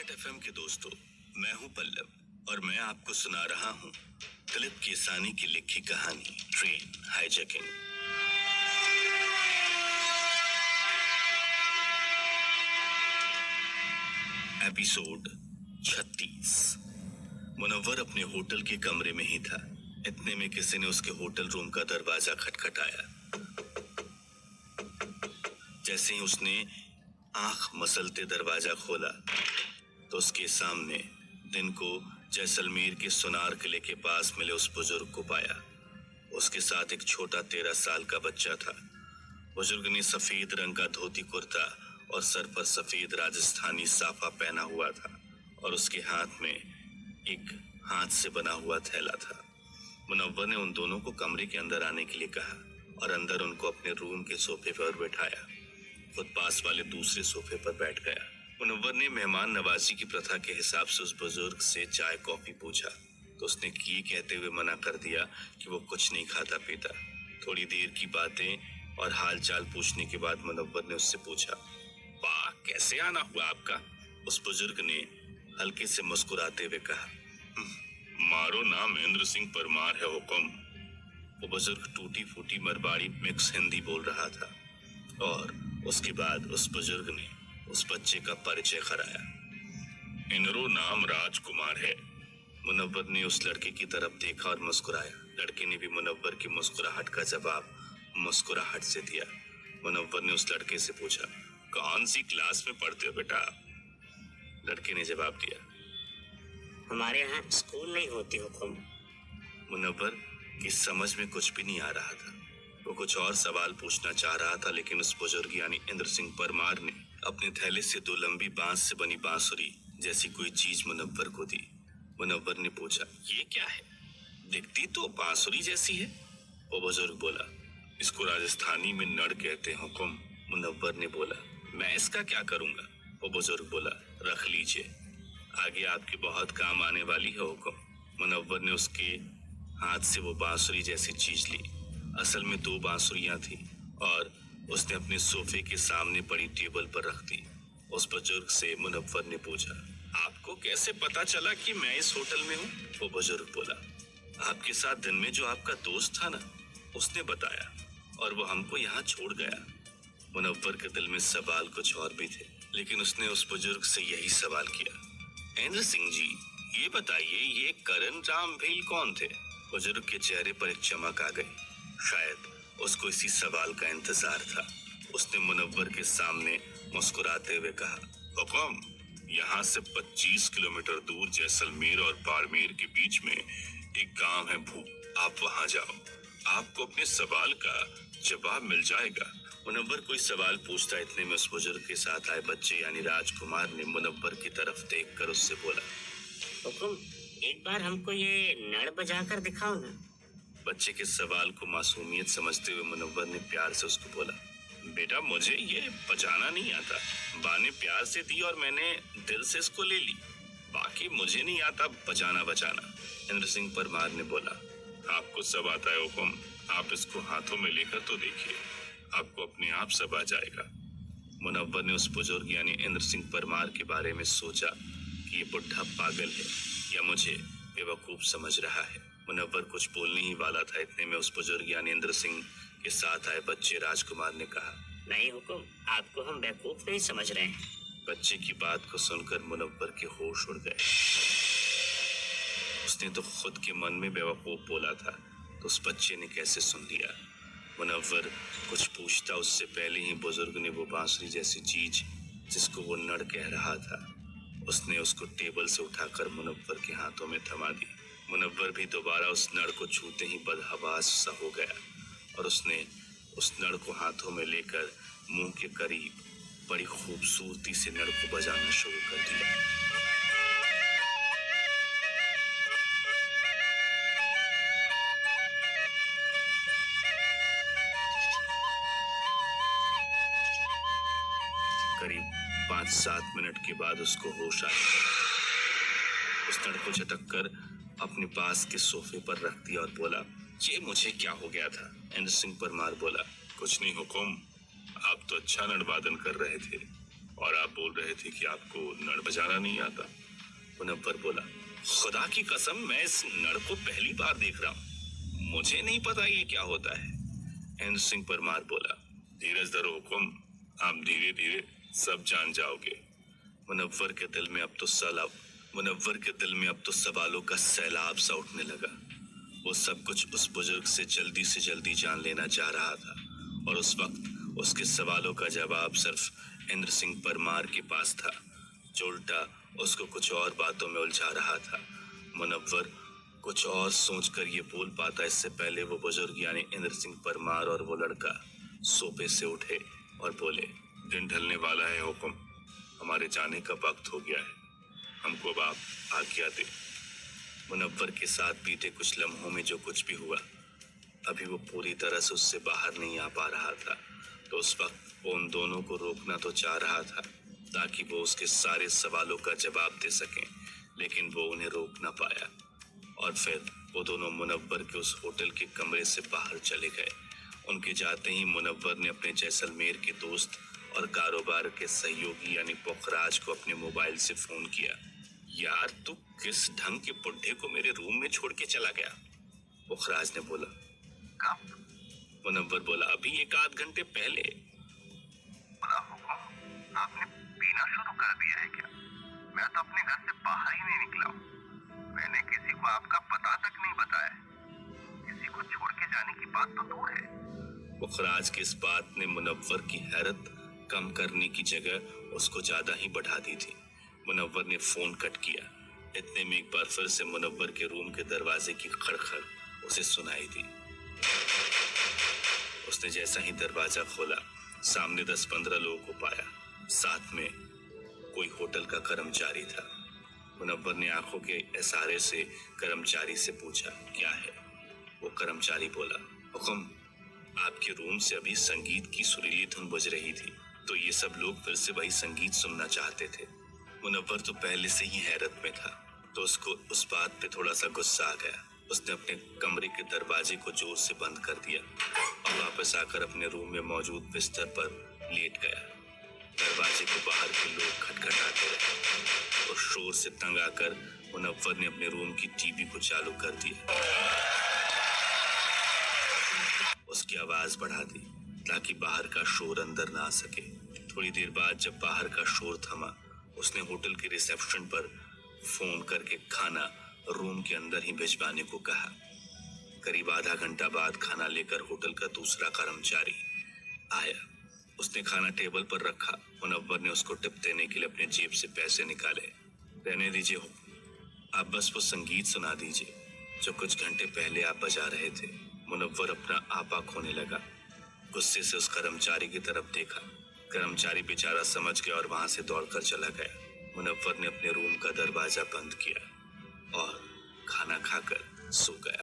Cricket FM के दोस्तों, मैं हूं पल्लव और मैं आपको सुना रहा हूं दिलीप केसानी की लिखी कहानी ट्रेन हाईजैकिंग। एपिसोड 36। मुनव्वर अपने होटल के कमरे में ही था। इतने में किसी ने उसके होटल रूम का दरवाजा खटखटाया। जैसे ही उसने आंख मसलते दरवाजा खोला तो उसके सामने दिन को जैसलमेर के सोनार किले के पास मिले उस बुजुर्ग को पाया। उसके साथ एक छोटा 13 साल का बच्चा था। बुजुर्ग ने सफेद रंग का धोती कुर्ता और सर पर सफेद राजस्थानी साफा पहना हुआ था और उसके हाथ में एक हाथ से बना हुआ थैला था। मुनव्वर ने उन दोनों को कमरे के अंदर आने के लिए कहा और अंदर उनको अपने रूम के सोफे पर बैठाया। खुद पास वाले दूसरे सोफे पर बैठ गया। मुनव्वर ने मेहमान नवाजी की प्रथा के हिसाब से उस बुजुर्ग से चाय कॉफी पूछा तो उसने ये कहते हुए मना कर दिया कि वो कुछ नहीं खाता पीता। थोड़ी देर की बातें और हाल चाल पूछने के बाद मुनव्वर ने उससे पूछा, वाह, कैसे आना हुआ आपका? उस बुजुर्ग ने हल्के से मुस्कुराते हुए कहा, मारो नाम इंद्र सिंह परमार है हुक्म। वो बुजुर्ग टूटी फूटी मरवाड़ी मिक्स हिंदी बोल रहा था और उसके बाद उस बुजुर्ग ने उस बच्चे का परिचय कराया। इनरो नाम राजकुमार है। मुनव्वर ने उस लड़के की तरफ देखा और मुस्कुराया। लड़के ने भी मुनव्वर की मुस्कुराहट का जवाब मुस्कुराहट से दिया। मुनव्वर ने उस लड़के से पूछा, कौन सी क्लास में पढ़ते हो बेटा? लड़के ने जवाब दिया, हमारे यहाँ स्कूल नहीं होती हुक्म। मुनव्वर की समझ में कुछ भी नहीं आ रहा था। वो कुछ और सवाल पूछना चाह रहा था, लेकिन उस बुजुर्ग यानी इंद्र सिंह परमार ने अपने थैले से 2 लंबी बांस से बनी बांसुरी जैसी कोई चीज मुनव्वर को दी। मुनव्वर ने पूछा, ये क्या है? दिखती तो बांसुरी जैसी है। वो बुजुर्ग बोला, इसको राजस्थानी में नड़ कहते हैं हुक्म। मुनव्वर ने बोला, मैं इसका क्या करूंगा? वो बुजुर्ग बोला, रख लीजिए, आगे आपके बहुत काम आने वाली है हुक्म। मुनव्वर ने उसके हाथ से वो बांसुरी जैसी चीज ली। असल में 2 बांसुरियां थी और उसने अपने सोफे के सामने पड़ी टेबल पर रख दी। उस बुजुर्ग से मुनव्वर ने पूछा, आपको कैसे पता चला कि मैं इस होटल में हूँ? वो बुजुर्ग बोला, आपके साथ दिन में जो आपका दोस्त था ना, उसने बताया और वो हमको यहाँ छोड़ गया। मुनव्वर के दिल में सवाल कुछ और भी थे, लेकिन उसने उस बुजुर्ग से यही सवाल किया, इंद्र सिंह जी, ये बताइए, ये करण राम भील कौन थे? बुजुर्ग के चेहरे पर एक चमक आ गई। शायद उसको इसी सवाल का इंतजार था। उसने मुनव्वर के सामने मुस्कुराते हुए कहा, हुक्म, यहाँ से 25 किलोमीटर दूर जैसलमेर और बाड़मेर के बीच में एक गांव है भू, आप वहां जाओ, आपको अपने सवाल का जवाब मिल जाएगा। मुनव्वर कोई सवाल पूछता, इतने में उस बुजुर्ग के साथ आए बच्चे यानी राजकुमार ने मुनव्वर की तरफ देखकर उससे बोला, हुक्म, एक बार हमको ये नड़ बजा कर दिखाओ ना। बच्चे के सवाल को मासूमियत समझते हुए मुनव्वर ने प्यार से उसको बोला, बेटा, मुझे ये बजाना नहीं आता। बा ने प्यार से दी और मैंने दिल से इसको ले ली, बाकी मुझे नहीं आता बजाना बजाना। इंद्र सिंह परमार ने बोला, आपको सब आता है हुक्म, आप इसको हाथों में लेकर तो देखिए, आपको अपने आप सब आ जाएगा। मुनव्वर ने उस बुजुर्ग यानी इंद्र सिंह परमार के बारे में सोचा कि ये बुढ़ा पागल है या मुझे बेवकूफ समझ रहा है। मुनव्वर कुछ बोलने ही वाला था, इतने में उस बुजुर्ग यानी इंद्र सिंह के साथ आए बच्चे राजकुमार ने कहा, नहीं हुक्म, आपको हम बेवकूफ नहीं समझ रहे हैं। बच्चे की बात को सुनकर मुनव्वर के होश उड़ गए। उसने तो खुद के मन में बेवकूफ बोला था, तो उस बच्चे ने कैसे सुन लिया? मुनव्वर कुछ पूछता उससे पहले ही बुजुर्ग ने वो बांसुरी जैसी चीज जिसको वो नड़ कह रहा था, उसने उसको टेबल से उठाकर मुनव्वर के हाथों में थमा दी। मुनव्वर भी दोबारा उस नड़ को छूते ही बदहवास सा हो गया और उसने उस नड़ को हाथों में लेकर मुंह के करीब बड़ी खूबसूरती से नड़ को बजाना शुरू कर दिया। करीब 5-7 मिनट के बाद उसको होश आया। उस नड़ को झटक कर अपने पास के सोफे पर रख दिया और बोला, ये मुझे क्या हो गया था? इंद्र सिंह परमार बोला, कुछ नहीं हुक्म, आप तो अच्छा नड़वादन कर रहे थे और आप बोल रहे थे कि आपको नड़ बजाना नहीं आता। मुनव्वर बोला, खुदा की कसम मैं इस नड़ को पहली बार देख रहा हूँ, मुझे नहीं पता ये क्या होता है। इंद्र सिंह परमार बोला, धीरज धरो हुकुम, आप धीरे धीरे सब जान जाओगे। मुनव्वर के दिल में अब तो सवालों का सैलाब सा उठने लगा। वो सब कुछ उस बुजुर्ग से जल्दी जान लेना चाह रहा था, और उस वक्त उसके सवालों का जवाब सिर्फ इंद्र सिंह परमार के पास था, जो उल्टा उसको कुछ और बातों में उलझा रहा था। मुनव्वर कुछ और सोचकर ये बोल पाता इससे पहले वो बुजुर्ग यानी इंद्र सिंह परमार और वो लड़का सोफे से उठे और बोले, दिन ढलने वाला है हुकुम, हमारे जाने का वक्त हो गया है, हमको अब आप आज्ञा दे। मुनव्वर के साथ बीते कुछ लम्हों में जो कुछ भी हुआ, अभी वो पूरी तरह से उससे बाहर नहीं आ पा रहा था, तो उस वक्त वो उन दोनों को रोकना तो चाह रहा था ताकि वो उसके सारे सवालों का जवाब दे सकें, लेकिन वो उन्हें रोक ना पाया। और फिर वो दोनों मुनव्वर के उस होटल के कमरे से बाहर चले गए। उनके जाते ही मुनव्वर ने अपने जैसलमेर के दोस्त और कारोबार के सहयोगी यानी पुखराज को अपने मोबाइल से फोन किया। यार तू किस ढंग के बुड्ढे को मेरे रूम में छोड़ के चला गया? पुखराज ने बोला। कब? मुनव्वर बोला, अभी 1-8 घंटे पहले। बड़ा हुकुम, आपने पीना शुरू कर दिया है क्या? मैं तो अपने घर से बाहर ही नहीं निकला हूँ। मैंने किसी को आपका पता तक नहीं बताया। किसी को छोड़ के जाने की बात तो दूर है। पुखराज की इस बात ने मुनव्वर की हैरत कम करने की जगह उसको ज्यादा ही बढ़ा दी थी। मुनव्वर ने फोन कट किया। इतने में एक बार फिर से मुनव्वर के रूम के दरवाजे की खड़खड़ उसे सुनाई दी। उसने जैसा ही दरवाजा खोला, सामने 10-15 लोगों को पाया, साथ में कोई होटल का कर्मचारी था। मुनव्वर ने आंखों के इशारे से कर्मचारी से पूछा, क्या है? वो कर्मचारी बोला, हुकुम, आपके रूम से अभी संगीत की सुरीली धुन बज रही थी, तो ये सब लोग फिर से वही संगीत सुनना चाहते थे। मुनव्वर तो पहले से ही हैरत में था, तो उसको उस बात पे थोड़ा सा गुस्सा आ गया। उसने अपने कमरे के दरवाजे को जोर से बंद कर दिया और वापस आकर अपने रूम में मौजूद बिस्तर पर लेट गया। दरवाजे को बाहर के लोग खटखटाते रहे और शोर से तंग आकर मुनव्वर ने अपने रूम की टीवी को चालू कर दिया। उसकी आवाज बढ़ा दी ताकि बाहर का शोर अंदर ना आ सके। थोड़ी देर बाद जब बाहर का शोर थमा, उसने होटल के रिसेप्शन पर फोन करके खाना रूम के अंदर ही भिजवाने को कहा। करीब आधा घंटा बाद खाना लेकर होटल का दूसरा कर्मचारी आया। उसने खाना टेबल पर रखा। मुनव्वर ने उसको टिप देने के लिए अपने जेब से पैसे निकाले। रहने दीजिए, आप बस वो संगीत सुना दीजिए जो कुछ घंटे पहले आप बजा रहे थे। मुनव्वर अपना आपा खोने लगा। गुस्से से उस कर्मचारी की तरफ देखा। कर्मचारी बेचारा समझ गया और वहां से दौड़कर चला गया। मुनव्वर ने अपने रूम का दरवाजा बंद किया और खाना खाकर सो गया।